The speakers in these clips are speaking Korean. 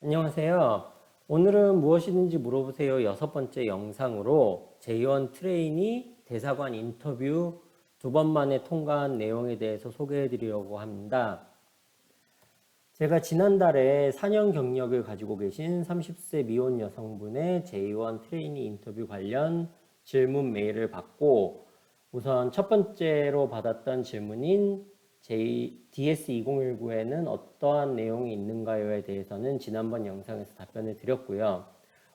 안녕하세요. 오늘은 무엇이든지 물어보세요. 여섯 번째 영상으로 제1 트레이니 대사관 인터뷰 두 번 만에 통과한 내용에 대해서 소개해 드리려고 합니다. 제가 지난달에 4년 경력을 가지고 계신 30세 미혼 여성분의 제1 트레이니 인터뷰 관련 질문 메일을 받고 우선 첫 번째로 받았던 질문인 DS2019에는 어떠한 내용이 있는가요에 대해서는 지난번 영상에서 답변을 드렸고요.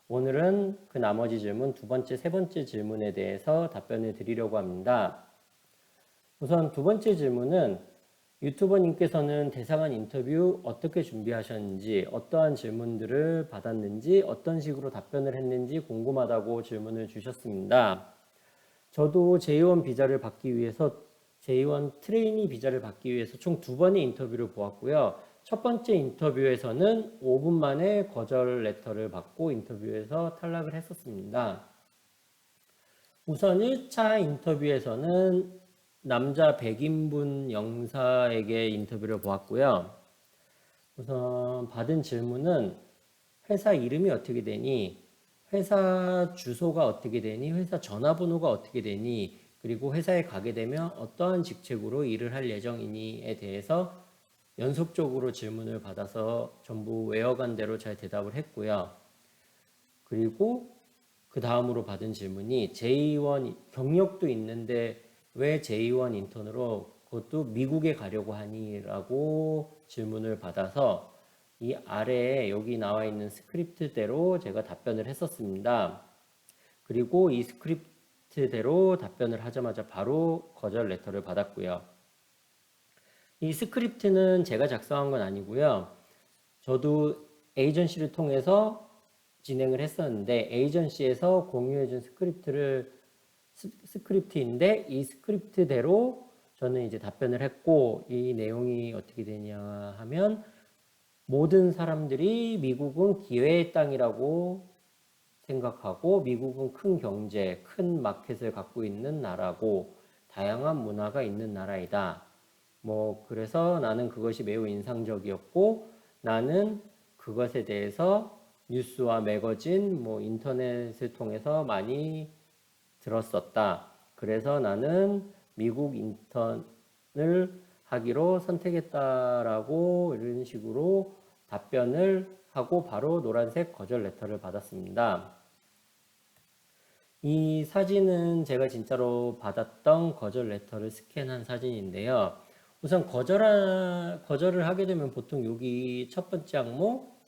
오늘은 그 나머지 질문 두 번째, 세 번째 질문에 대해서 답변을 드리려고 합니다. 우선 두 번째 질문은 유튜버님께서는 대사관 인터뷰 어떻게 준비하셨는지, 어떠한 질문들을 받았는지, 어떤 식으로 답변을 했는지 궁금하다고 질문을 주셨습니다. 저도 제1 비자를 받기 위해서 제1 트레이니 비자를 받기 위해서 총 두 번의 인터뷰를 보았고요. 첫 번째 인터뷰에서는 5분 만에 거절 레터를 받고 인터뷰에서 탈락을 했었습니다. 우선 1차 인터뷰에서는 남자 백인분 영사에게 인터뷰를 보았고요. 우선 받은 질문은 회사 이름이 어떻게 되니? 회사 주소가 어떻게 되니? 회사 전화번호가 어떻게 되니? 그리고 회사에 가게 되면 어떠한 직책으로 일을 할 예정이니에 대해서 연속적으로 질문을 받아서 전부 외워간 대로 잘 대답을 했고요. 그리고 그 다음으로 받은 질문이 J1 경력도 있는데 왜 J1 인턴으로 그것도 미국에 가려고 하니? 라고 질문을 받아서 이 아래에 여기 나와 있는 스크립트대로 제가 답변을 했었습니다. 그리고 이 스크립트대로 답변을 하자마자 바로 거절 레터를 받았고요. 이 스크립트는 제가 작성한 건 아니고요. 저도 에이전시를 통해서 진행을 했었는데 에이전시에서 공유해준 스크립트인데 이 스크립트대로 저는 이제 답변을 했고 이 내용이 어떻게 되냐 하면 모든 사람들이 미국은 기회의 땅이라고 생각하고 미국은 큰 경제, 큰 마켓을 갖고 있는 나라고 다양한 문화가 있는 나라이다. 그래서 나는 그것이 매우 인상적이었고 나는 그것에 대해서 뉴스와 매거진, 인터넷을 통해서 많이 들었었다. 그래서 나는 미국 인턴을 하기로 선택했다라고 이런 식으로 답변을 하고 바로 노란색 거절 레터를 받았습니다. 이 사진은 제가 진짜로 받았던 거절 레터를 스캔한 사진인데요. 우선 거절을 하게 되면 보통 여기 첫 번째 항목,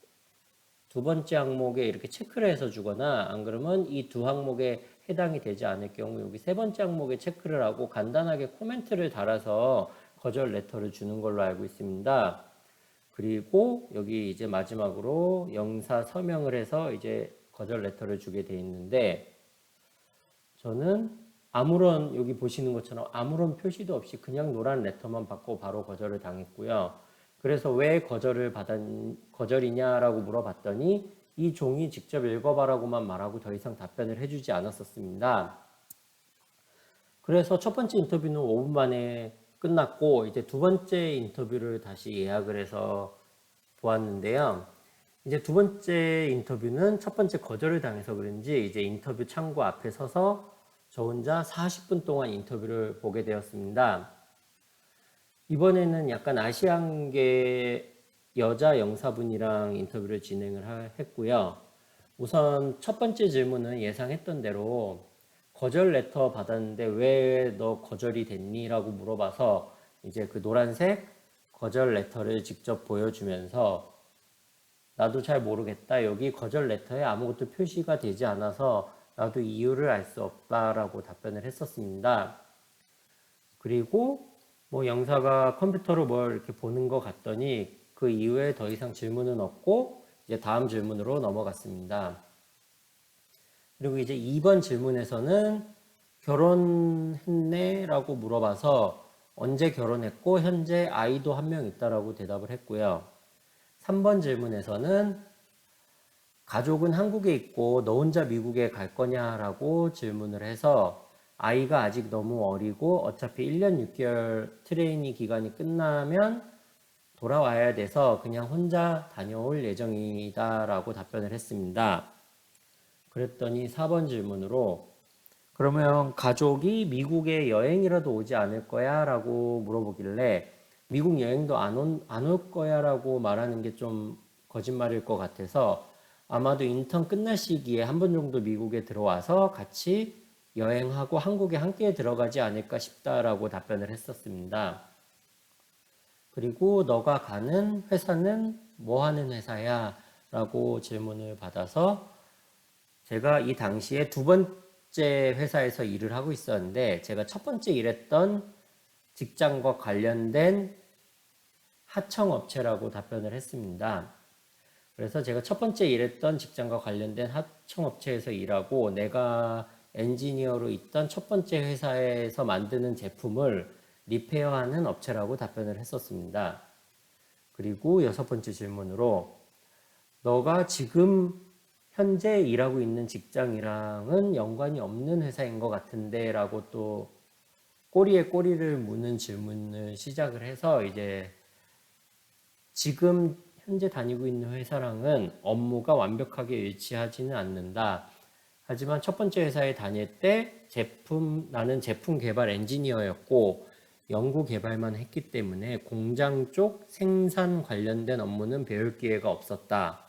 두 번째 항목에 이렇게 체크를 해서 주거나 안 그러면 이 두 항목에 해당이 되지 않을 경우 여기 세 번째 항목에 체크를 하고 간단하게 코멘트를 달아서 거절 레터를 주는 걸로 알고 있습니다. 그리고 여기 이제 마지막으로 영사 서명을 해서 이제 거절 레터를 주게 돼 있는데 저는 여기 보시는 것처럼 아무런 표시도 없이 그냥 노란 레터만 받고 바로 거절을 당했고요. 그래서 왜 거절이냐라고 물어봤더니 이 종이 직접 읽어봐라고만 말하고 더 이상 답변을 해주지 않았었습니다. 그래서 첫 번째 인터뷰는 5분 만에 끝났고 이제 두 번째 인터뷰를 다시 예약을 해서 보았는데요. 이제 두 번째 인터뷰는 첫 번째 거절을 당해서 그런지 이제 인터뷰 창구 앞에 서서 저 혼자 40분 동안 인터뷰를 보게 되었습니다. 이번에는 약간 아시안계 여자 영사분이랑 인터뷰를 진행을 했고요. 우선 첫 번째 질문은 예상했던 대로 거절 레터 받았는데 왜 너 거절이 됐니? 라고 물어봐서 이제 그 노란색 거절 레터를 직접 보여주면서 나도 잘 모르겠다. 여기 거절 레터에 아무것도 표시가 되지 않아서 나도 이유를 알 수 없다라고 답변을 했었습니다. 그리고 영사가 컴퓨터로 뭘 이렇게 보는 것 같더니 그 이후에 더 이상 질문은 없고 이제 다음 질문으로 넘어갔습니다. 그리고 이제 2번 질문에서는 결혼했네? 라고 물어봐서 언제 결혼했고 현재 아이도 한 명 있다라고 대답을 했고요. 3번 질문에서는 가족은 한국에 있고 너 혼자 미국에 갈 거냐라고 질문을 해서 아이가 아직 너무 어리고 어차피 1년 6개월 트레이닝 기간이 끝나면 돌아와야 돼서 그냥 혼자 다녀올 예정이다라고 답변을 했습니다. 그랬더니 4번 질문으로 그러면 가족이 미국에 여행이라도 오지 않을 거야? 라고 물어보길래 미국 여행도 안 올 거야? 라고 말하는 게 좀 거짓말일 것 같아서 아마도 인턴 끝날 시기에 한 번 정도 미국에 들어와서 같이 여행하고 한국에 함께 들어가지 않을까 싶다라고 답변을 했었습니다. 그리고 너가 가는 회사는 뭐 하는 회사야? 라고 질문을 받아서 제가 이 당시에 두 번째 회사에서 일을 하고 있었는데 제가 첫 번째 일했던 직장과 관련된 하청업체라고 답변을 했습니다. 그래서 제가 첫 번째 일했던 직장과 관련된 하청업체에서 일하고 내가 엔지니어로 있던 첫 번째 회사에서 만드는 제품을 리페어하는 업체라고 답변을 했었습니다. 그리고 여섯 번째 질문으로 너가 지금 현재 일하고 있는 직장이랑은 연관이 없는 회사인 것 같은데 라고 또 꼬리에 꼬리를 무는 질문을 시작을 해서 이제 지금 현재 다니고 있는 회사랑은 업무가 완벽하게 일치하지는 않는다. 하지만 첫 번째 회사에 다닐 때 나는 제품 개발 엔지니어였고 연구 개발만 했기 때문에 공장 쪽 생산 관련된 업무는 배울 기회가 없었다.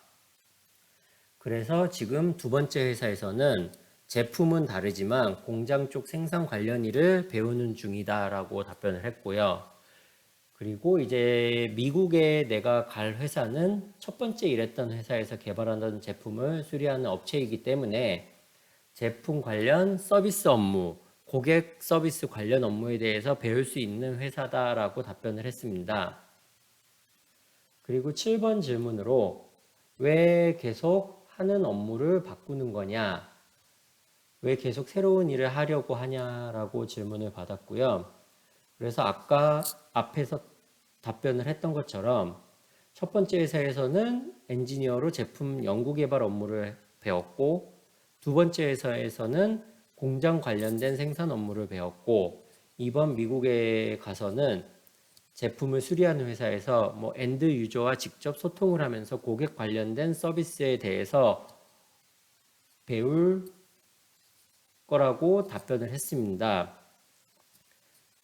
그래서 지금 두 번째 회사에서는 제품은 다르지만 공장 쪽 생산 관련 일을 배우는 중이다라고 답변을 했고요. 그리고 이제 미국에 내가 갈 회사는 첫 번째 일했던 회사에서 개발하는 제품을 수리하는 업체이기 때문에 제품 관련 서비스 업무, 고객 서비스 관련 업무에 대해서 배울 수 있는 회사다라고 답변을 했습니다. 그리고 7번 질문으로 왜 계속 하는 업무를 바꾸는 거냐? 왜 계속 새로운 일을 하려고 하냐라고 질문을 받았고요. 그래서 아까 앞에서 답변을 했던 것처럼 첫 번째 회사에서는 엔지니어로 제품 연구 개발 업무를 배웠고 두 번째 회사에서는 공장 관련된 생산 업무를 배웠고 이번 미국에 가서는 제품을 수리하는 회사에서 뭐 엔드 유저와 직접 소통을 하면서 고객 관련된 서비스에 대해서 배울 거라고 답변을 했습니다.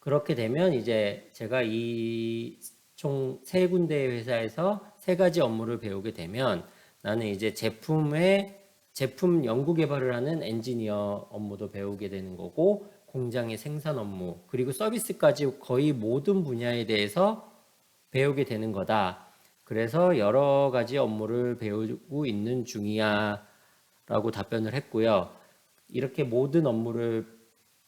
그렇게 되면 이제 제가 이 총 세 군데의 회사에서 세 가지 업무를 배우게 되면 나는 이제 제품 연구 개발을 하는 엔지니어 업무도 배우게 되는 거고 공장의 생산 업무 그리고 서비스까지 거의 모든 분야에 대해서 배우게 되는 거다. 그래서 여러 가지 업무를 배우고 있는 중이야 라고 답변을 했고요. 이렇게 모든 업무를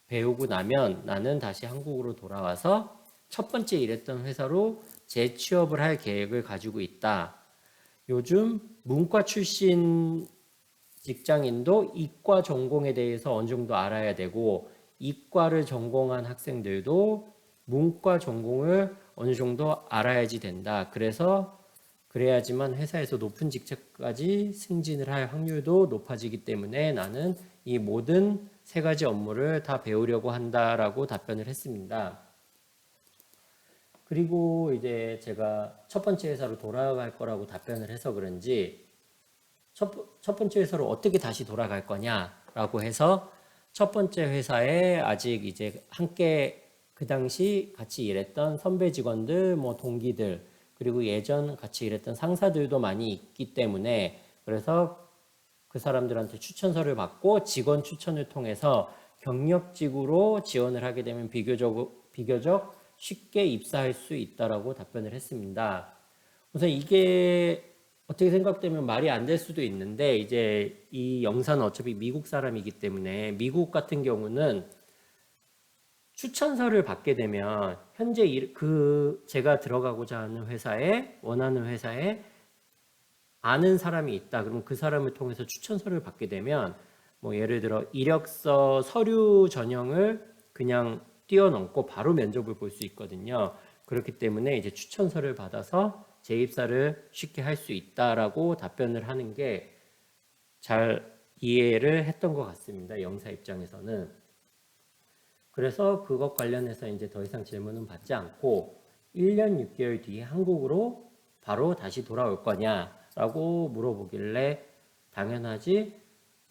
배우고 나면 나는 다시 한국으로 돌아와서 첫 번째 일했던 회사로 재취업을 할 계획을 가지고 있다. 요즘 문과 출신 직장인도 이과 전공에 대해서 어느 정도 알아야 되고 이과를 전공한 학생들도 문과 전공을 어느 정도 알아야지 된다. 그래야지만 회사에서 높은 직책까지 승진을 할 확률도 높아지기 때문에 나는 이 모든 세 가지 업무를 다 배우려고 한다라고 답변을 했습니다. 그리고 이제 제가 첫 번째 회사로 돌아갈 거라고 답변을 해서 그런지 첫 번째 회사로 어떻게 다시 돌아갈 거냐라고 해서 첫 번째 회사에 아직 이제 함께 그 당시 같이 일했던 선배 직원들, 뭐 동기들, 그리고 예전 같이 일했던 상사들도 많이 있기 때문에 그래서 그 사람들한테 추천서를 받고 직원 추천을 통해서 경력직으로 지원을 하게 되면 비교적 쉽게 입사할 수 있다라고 답변을 했습니다. 우선 이게 어떻게 생각되면 말이 안 될 수도 있는데 이제 이 영사는 어차피 미국 사람이기 때문에 미국 같은 경우는 추천서를 받게 되면 현재 제가 들어가고자 하는 원하는 회사에 아는 사람이 있다. 그러면 그 사람을 통해서 추천서를 받게 되면 뭐 예를 들어 이력서 서류 전형을 그냥 뛰어넘고 바로 면접을 볼 수 있거든요. 그렇기 때문에 이제 추천서를 받아서 재입사를 쉽게 할 수 있다라고 답변을 하는 게 잘 이해를 했던 것 같습니다. 영사 입장에서는. 그래서 그것 관련해서 이제 더 이상 질문은 받지 않고 1년 6개월 뒤에 한국으로 바로 다시 돌아올 거냐라고 물어보길래 당연하지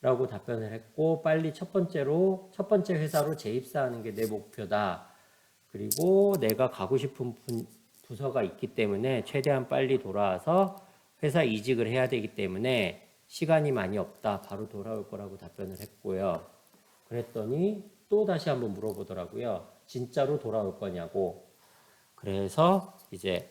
라고 답변을 했고, 빨리 첫 번째 회사로 재입사하는 게 내 목표다. 그리고 내가 가고 싶은 부서가 있기 때문에 최대한 빨리 돌아와서 회사 이직을 해야 되기 때문에 시간이 많이 없다. 바로 돌아올 거라고 답변을 했고요. 그랬더니 또 다시 한번 물어보더라고요. 진짜로 돌아올 거냐고. 그래서 이제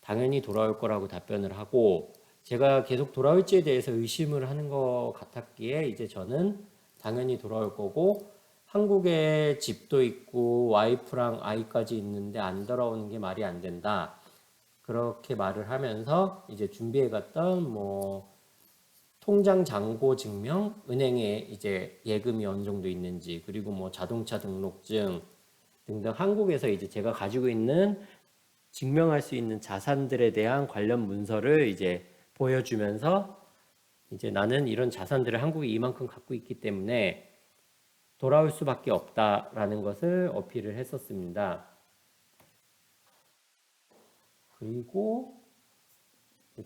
당연히 돌아올 거라고 답변을 하고, 제가 계속 돌아올지에 대해서 의심을 하는 것 같았기에 이제 저는 당연히 돌아올 거고, 한국에 집도 있고 와이프랑 아이까지 있는데 안 돌아오는 게 말이 안 된다. 그렇게 말을 하면서 이제 준비해 갔던 뭐 통장 잔고 증명, 은행에 이제 예금이 어느 정도 있는지, 그리고 뭐 자동차 등록증 등등 한국에서 이제 제가 가지고 있는 증명할 수 있는 자산들에 대한 관련 문서를 이제 보여주면서 이제 나는 이런 자산들을 한국에 이만큼 갖고 있기 때문에 돌아올 수밖에 없다라는 것을 어필을 했었습니다. 그리고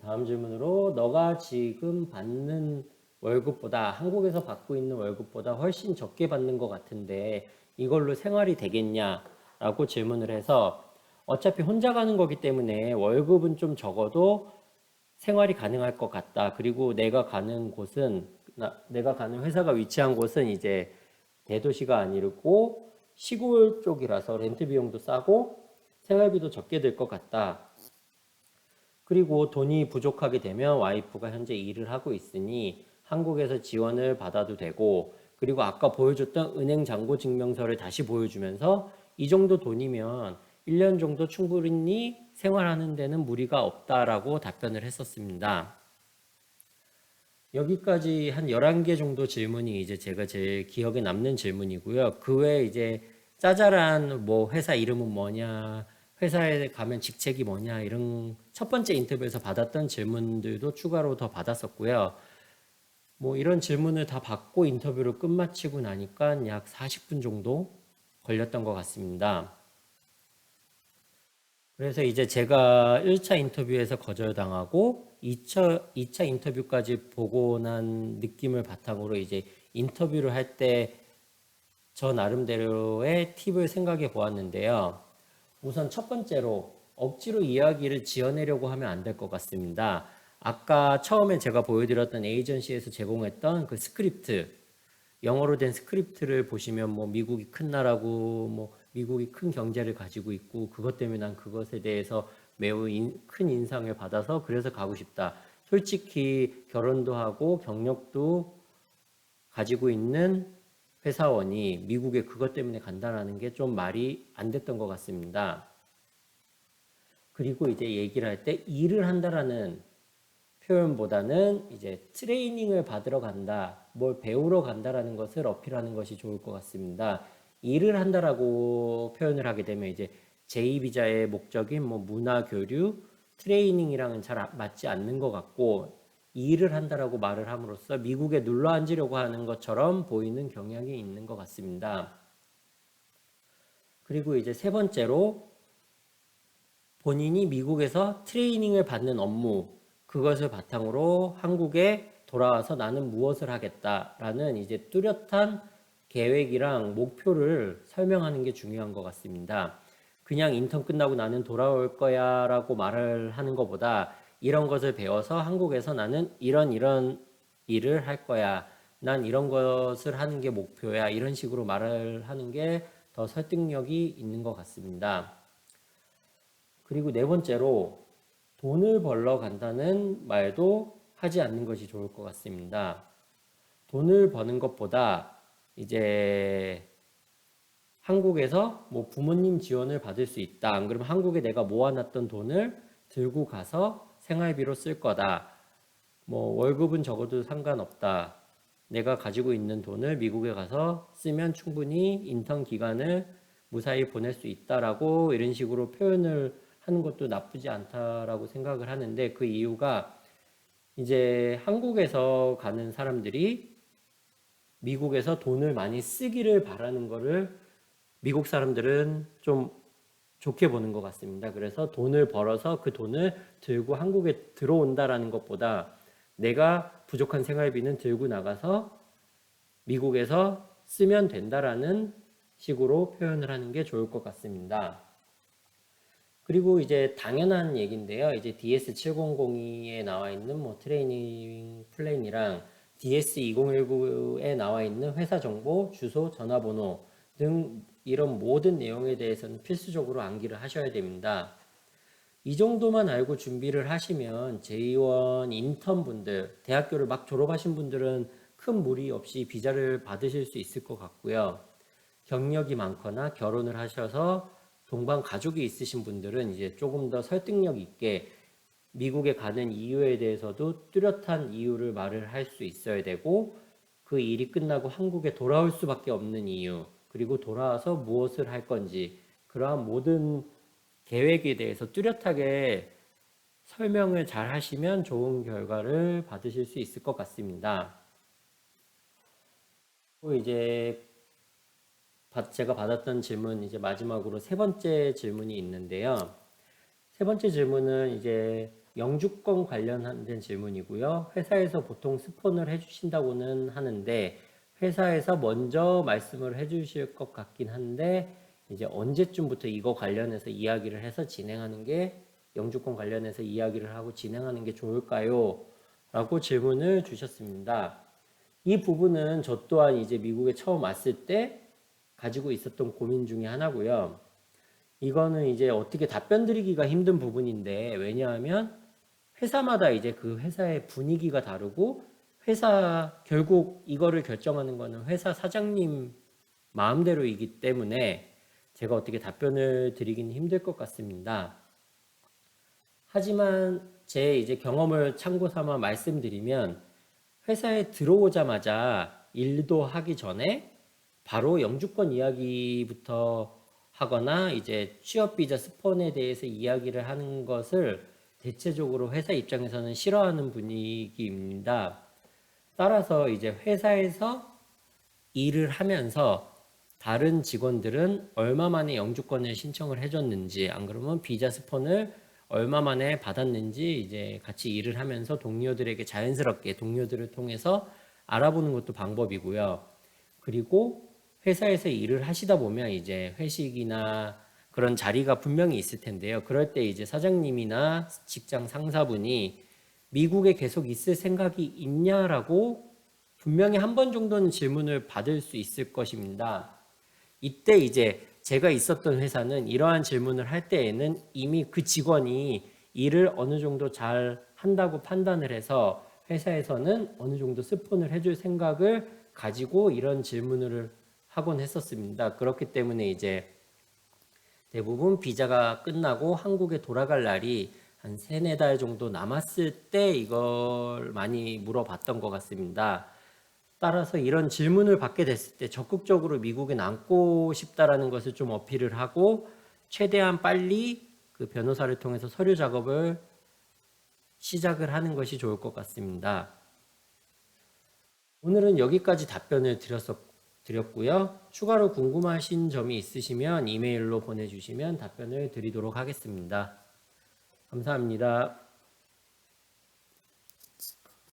다음 질문으로 너가 지금 받는 월급보다 한국에서 받고 있는 월급보다 훨씬 적게 받는 것 같은데 이걸로 생활이 되겠냐라고 질문을 해서 어차피 혼자 가는 거기 때문에 월급은 좀 적어도 생활이 가능할 것 같다. 그리고 내가 가는 회사가 위치한 곳은 이제 대도시가 아니고 시골 쪽이라서 렌트 비용도 싸고 생활비도 적게 들 것 같다. 그리고 돈이 부족하게 되면 와이프가 현재 일을 하고 있으니 한국에서 지원을 받아도 되고, 그리고 아까 보여줬던 은행 잔고 증명서를 다시 보여주면서 이 정도 돈이면 1년 정도 충분히 생활하는 데는 무리가 없다라고 답변을 했었습니다. 여기까지 한 11개 정도 질문이 이제 제가 제일 기억에 남는 질문이고요. 그 외에 이제 짜잘한 뭐 회사 이름은 뭐냐, 회사에 가면 직책이 뭐냐, 이런 첫 번째 인터뷰에서 받았던 질문들도 추가로 더 받았었고요. 뭐 이런 질문을 다 받고 인터뷰를 끝마치고 나니까 약 40분 정도 걸렸던 것 같습니다. 그래서 이제 제가 1차 인터뷰에서 거절당하고 2차 인터뷰까지 보고 난 느낌을 바탕으로 이제 인터뷰를 할 때 저 나름대로의 팁을 생각해 보았는데요. 우선 첫 번째로 억지로 이야기를 지어내려고 하면 안 될 것 같습니다. 아까 처음에 제가 보여드렸던 에이전시에서 제공했던 그 스크립트, 영어로 된 스크립트를 보시면 뭐 미국이 큰 나라고 뭐 미국이 큰 경제를 가지고 있고 그것 때문에 난 그것에 대해서 매우 큰 인상을 받아서 그래서 가고 싶다. 솔직히 결혼도 하고 경력도 가지고 있는 회사원이 미국에 그것 때문에 간다라는 게 좀 말이 안 됐던 것 같습니다. 그리고 이제 얘기를 할 때 일을 한다라는 표현보다는 이제 트레이닝을 받으러 간다, 뭘 배우러 간다라는 것을 어필하는 것이 좋을 것 같습니다. 일을 한다라고 표현을 하게 되면 이제 제2비자의 목적인 뭐 문화 교류, 트레이닝이랑은 잘 맞지 않는 것 같고 일을 한다라고 말을 함으로써 미국에 눌러 앉으려고 하는 것처럼 보이는 경향이 있는 것 같습니다. 그리고 이제 세 번째로 본인이 미국에서 트레이닝을 받는 업무, 그것을 바탕으로 한국에 돌아와서 나는 무엇을 하겠다라는 이제 뚜렷한 계획이랑 목표를 설명하는 게 중요한 것 같습니다. 그냥 인턴 끝나고 나는 돌아올 거야 라고 말을 하는 것보다 이런 것을 배워서 한국에서 나는 이런 일을 할 거야. 난 이런 것을 하는 게 목표야. 이런 식으로 말을 하는 게 더 설득력이 있는 것 같습니다. 그리고 네 번째로 돈을 벌러 간다는 말도 하지 않는 것이 좋을 것 같습니다. 돈을 버는 것보다 이제 한국에서 뭐 부모님 지원을 받을 수 있다. 안 그러면 한국에 내가 모아놨던 돈을 들고 가서 생활비로 쓸 거다. 뭐 월급은 적어도 상관없다. 내가 가지고 있는 돈을 미국에 가서 쓰면 충분히 인턴 기간을 무사히 보낼 수 있다라고 이런 식으로 표현을 하는 것도 나쁘지 않다라고 생각을 하는데 그 이유가 이제 한국에서 가는 사람들이 미국에서 돈을 많이 쓰기를 바라는 거를 미국 사람들은 좀 좋게 보는 것 같습니다. 그래서 돈을 벌어서 그 돈을 들고 한국에 들어온다라는 것보다 내가 부족한 생활비는 들고 나가서 미국에서 쓰면 된다라는 식으로 표현을 하는 게 좋을 것 같습니다. 그리고 이제 당연한 얘기인데요. 이제 DS7002에 나와 있는 뭐 트레이닝 플랜이랑 DS2019에 나와 있는 회사 정보, 주소, 전화번호 등 이런 모든 내용에 대해서는 필수적으로 암기를 하셔야 됩니다. 이 정도만 알고 준비를 하시면 J1 인턴 분들, 대학교를 막 졸업하신 분들은 큰 무리 없이 비자를 받으실 수 있을 것 같고요. 경력이 많거나 결혼을 하셔서 동반 가족이 있으신 분들은 이제 조금 더 설득력 있게 미국에 가는 이유에 대해서도 뚜렷한 이유를 말을 할 수 있어야 되고, 그 일이 끝나고 한국에 돌아올 수밖에 없는 이유, 그리고 돌아와서 무엇을 할 건지, 그러한 모든 계획에 대해서 뚜렷하게 설명을 잘 하시면 좋은 결과를 받으실 수 있을 것 같습니다. 또 이제 제가 받았던 질문, 이제 마지막으로 세 번째 질문이 있는데요. 세 번째 질문은 이제 영주권 관련된 질문이고요. 회사에서 보통 스폰을 해주신다고는 하는데, 회사에서 먼저 말씀을 해주실 것 같긴 한데, 이제 언제쯤부터 이거 관련해서 이야기를 해서 진행하는 게, 영주권 관련해서 이야기를 하고 진행하는 게 좋을까요? 라고 질문을 주셨습니다. 이 부분은 저 또한 이제 미국에 처음 왔을 때 가지고 있었던 고민 중에 하나고요. 이거는 이제 어떻게 답변 드리기가 힘든 부분인데, 왜냐하면 회사마다 이제 그 회사의 분위기가 다르고, 결국 이거를 결정하는 거는 회사 사장님 마음대로이기 때문에 제가 어떻게 답변을 드리기는 힘들 것 같습니다. 하지만 제 이제 경험을 참고 삼아 말씀드리면, 회사에 들어오자마자 일도 하기 전에 바로 영주권 이야기부터 하거나 이제 취업 비자 스폰에 대해서 이야기를 하는 것을 대체적으로 회사 입장에서는 싫어하는 분위기입니다. 따라서 이제 회사에서 일을 하면서 다른 직원들은 얼마 만에 영주권을 신청을 해줬는지, 안 그러면 비자 스폰을 얼마 만에 받았는지 이제 같이 일을 하면서 동료들에게 자연스럽게 동료들을 통해서 알아보는 것도 방법이고요. 그리고 회사에서 일을 하시다 보면 이제 회식이나 그런 자리가 분명히 있을 텐데요. 그럴 때 이제 사장님이나 직장 상사분이 미국에 계속 있을 생각이 있냐라고 분명히 한 번 정도는 질문을 받을 수 있을 것입니다. 이때 이제 제가 있었던 회사는 이러한 질문을 할 때에는 이미 그 직원이 일을 어느 정도 잘 한다고 판단을 해서 회사에서는 어느 정도 스폰을 해줄 생각을 가지고 이런 질문을 하곤 했었습니다. 그렇기 때문에 이제 대부분 비자가 끝나고 한국에 돌아갈 날이 한 3, 4달 정도 남았을 때 이걸 많이 물어봤던 것 같습니다. 따라서 이런 질문을 받게 됐을 때 적극적으로 미국에 남고 싶다라는 것을 좀 어필을 하고, 최대한 빨리 그 변호사를 통해서 서류 작업을 시작을 하는 것이 좋을 것 같습니다. 오늘은 여기까지 답변을 드렸고요. 추가로 궁금하신 점이 있으시면 이메일로 보내주시면 답변을 드리도록 하겠습니다. 감사합니다.